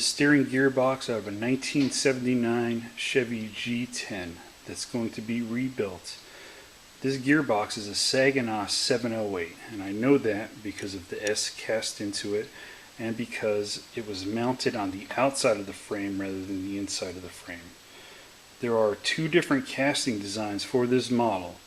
steering gearbox out of a 1979 Chevy G10 that's going to be rebuilt. This gearbox is a Saginaw 708, and I know that because of the S cast into it and because it was mounted on the outside of the frame rather than the inside of the frame. There are two different casting designs for this model,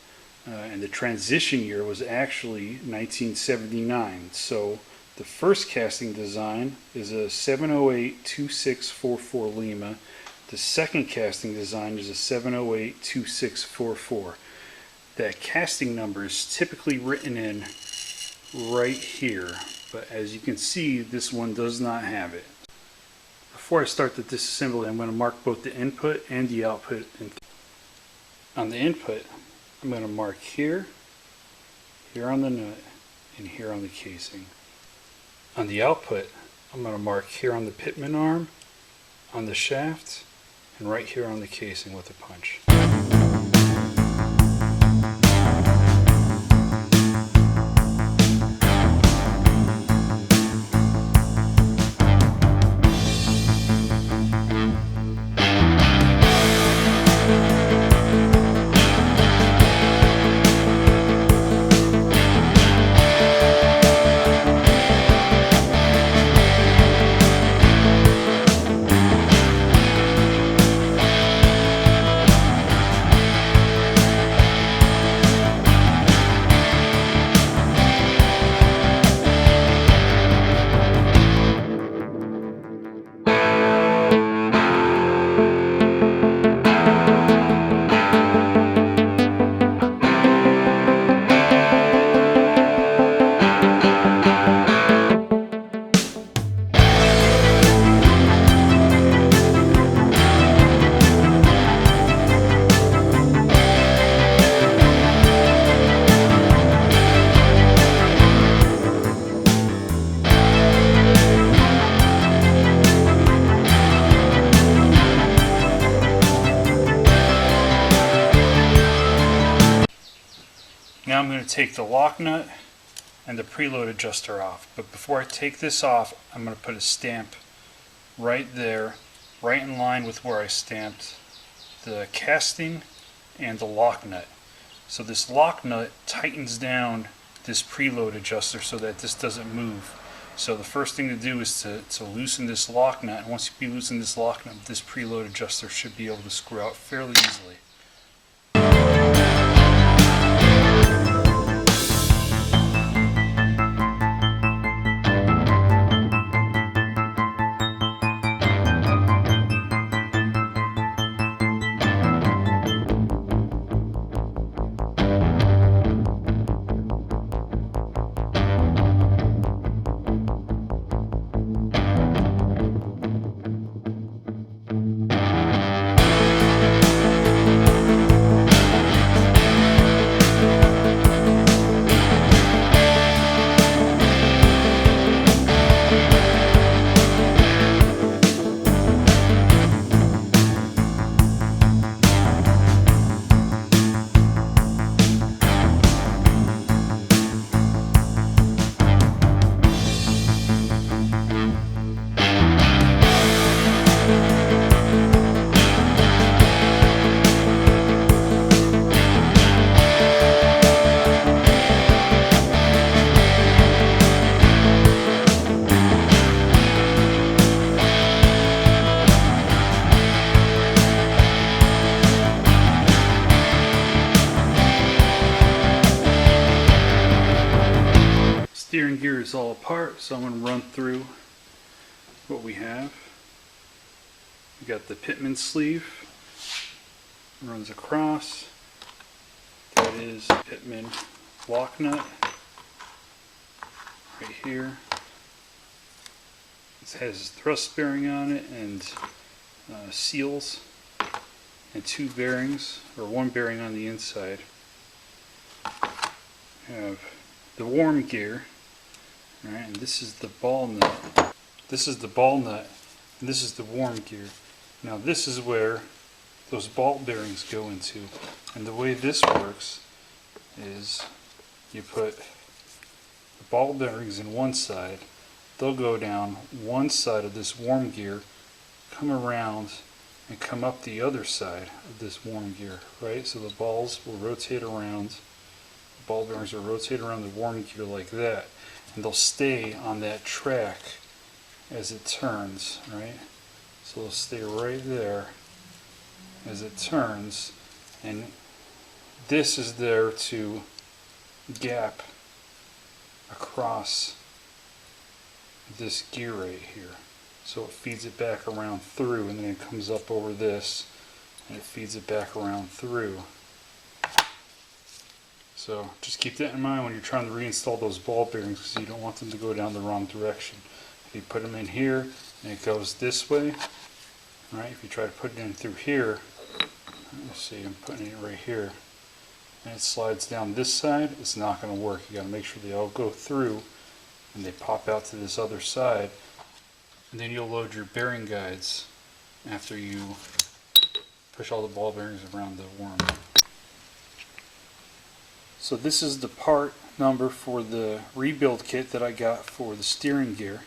and the transition year was actually 1979. So the first casting design is a 708-2644 Lima. The second casting design is a 708-2644. That casting number is typically written in right here, but as you can see, this one does not have it. Before I start the disassembly, I'm going to mark both the input and the output. On the input, I'm going to mark here, here on the nut, and here on the casing. On the output, I'm going to mark here on the Pitman arm, on the shaft, and right here on the casing with a punch. Now I'm going to take the lock nut and the preload adjuster off. But before I take this off, I'm going to put a stamp right there, right in line with where I stamped the casting and the lock nut. So this lock nut tightens down this preload adjuster so that this doesn't move. So the first thing to do is to loosen this lock nut. And once you loosen this lock nut, this preload adjuster should be able to screw out fairly easily. Steering gear is all apart, so I'm going to run through what we have. We got the Pitman sleeve, runs across. That is Pitman lock nut right here. It has thrust bearing on it and seals and two bearings, or one bearing on the inside. We have the worm gear. Right, and this is the ball nut. This is the ball nut, and this is the worm gear. Now this is where those ball bearings go into. And the way this works is you put the ball bearings in one side. They'll go down one side of this worm gear come around and come up the other side of this worm gear, right? So the balls will rotate around, the ball bearings will rotate around the worm gear like that, and they'll stay on that track as it turns, right? So they'll stay right there as it turns, and this is there to gap across this gear right here. So it feeds it back around through, and then it comes up over this and it feeds it back around through. So just keep that in mind when you're trying to reinstall those ball bearings, because you don't want them to go down the wrong direction. If you put them in here and it goes this way, right? If you try to put it in through here, let's see, I'm putting it right here, and it slides down this side, it's not going to work. You got to make sure they all go through and they pop out to this other side, and then you'll load your bearing guides after you push all the ball bearings around the worm. So this is the part number for the rebuild kit that I got for the steering gear.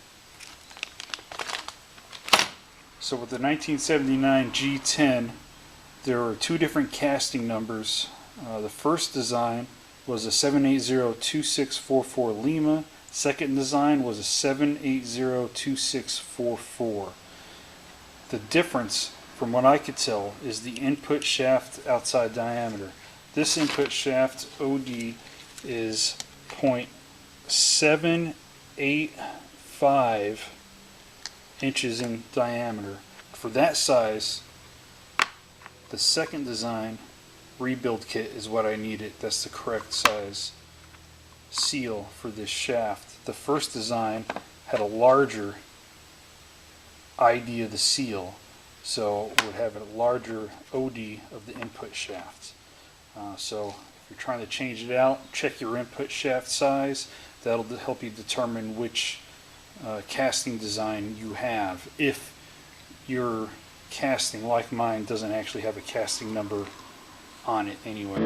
So with the 1979 G10, there are two different casting numbers. The first design was a 7802644 Lima. Second design was a 7802644. The difference, from what I could tell, is the input shaft outside diameter. This input shaft OD is 0.785 inches in diameter. For that size, the second design rebuild kit is what I needed. That's the correct size seal for this shaft. The first design had a larger ID of the seal, so it would have a larger OD of the input shaft. So if you're trying to change it out, check your input shaft size. That'll help you determine which casting design you have, if your casting, like mine, doesn't actually have a casting number on it anyway.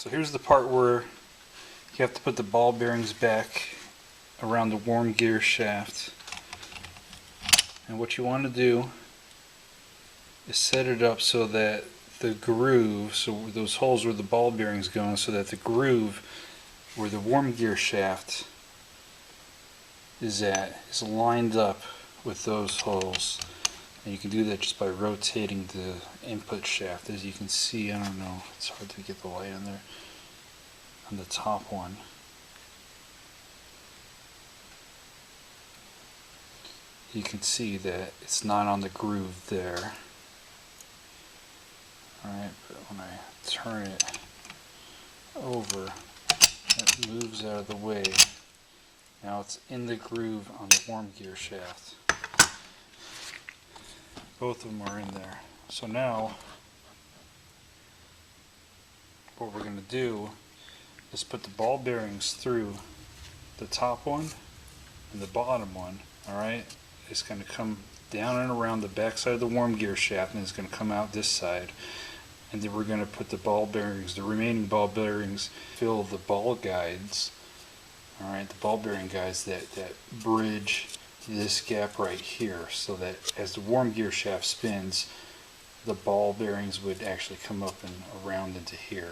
So here's the part where you have to put the ball bearings back around the worm gear shaft. And what you want to do is set it up so that the groove, so those holes where the ball bearings go, so that the groove where the worm gear shaft is at is lined up with those holes. And you can do that just by rotating the input shaft. As you can see, I don't know, it's hard to get the light in there, on the top one. You can see that it's not on the groove there. Alright, but when I turn it over, it moves out of the way. Now it's in the groove on the worm gear shaft. Both of them are in there. So now, what we're going to do is put the ball bearings through the top one and the bottom one. Alright, it's going to come down and around the back side of the worm gear shaft, and it's going to come out this side. And then we're going to put the ball bearings, the remaining ball bearings, fill the ball guides. Alright, the ball bearing guides that bridge this gap right here, so that as the worm gear shaft spins, the ball bearings would actually come up and around into here,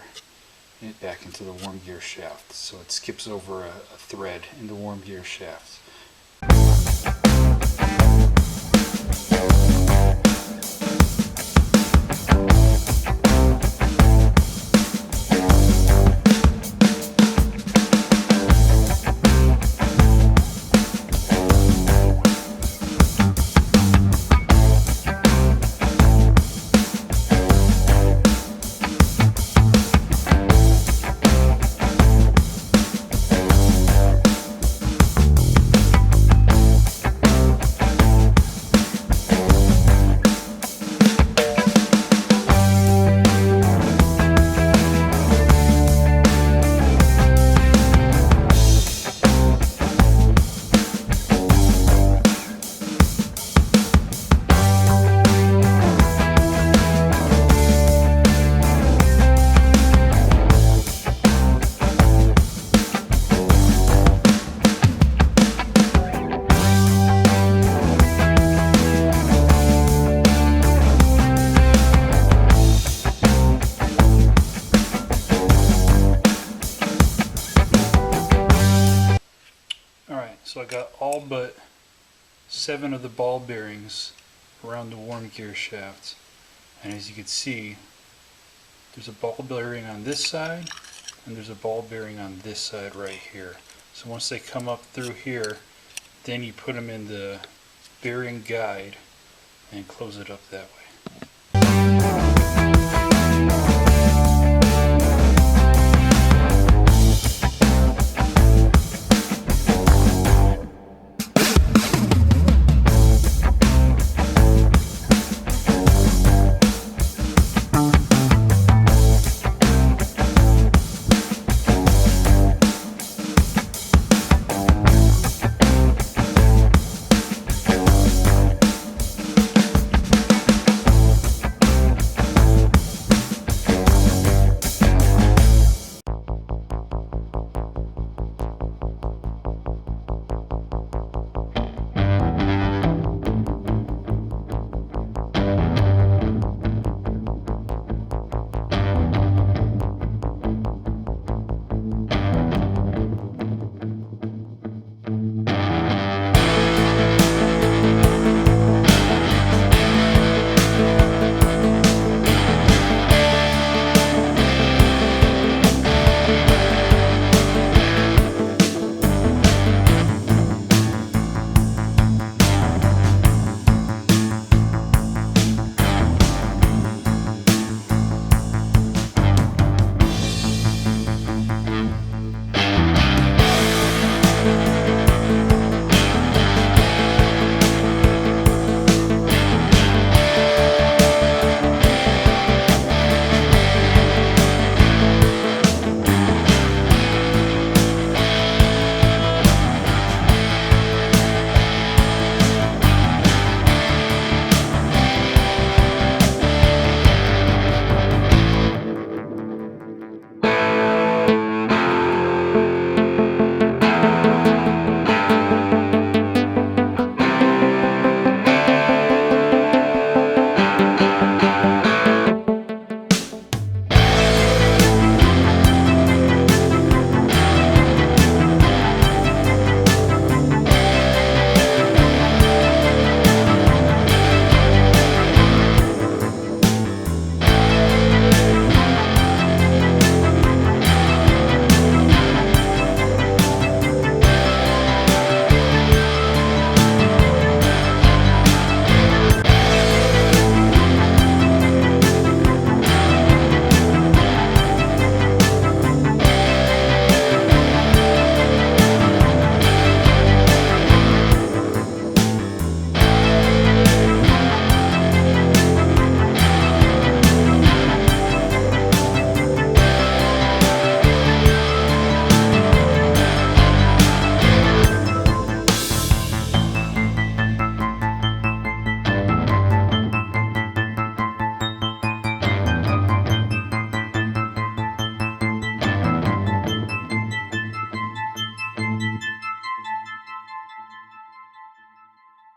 back into the worm gear shaft. So it skips over a thread in the worm gear shaft. So I got all but 7 of the ball bearings around the worm gear shaft, and as you can see, there's a ball bearing on this side and there's a ball bearing on this side right here. So once they come up through here, then you put them in the bearing guide and close it up that way.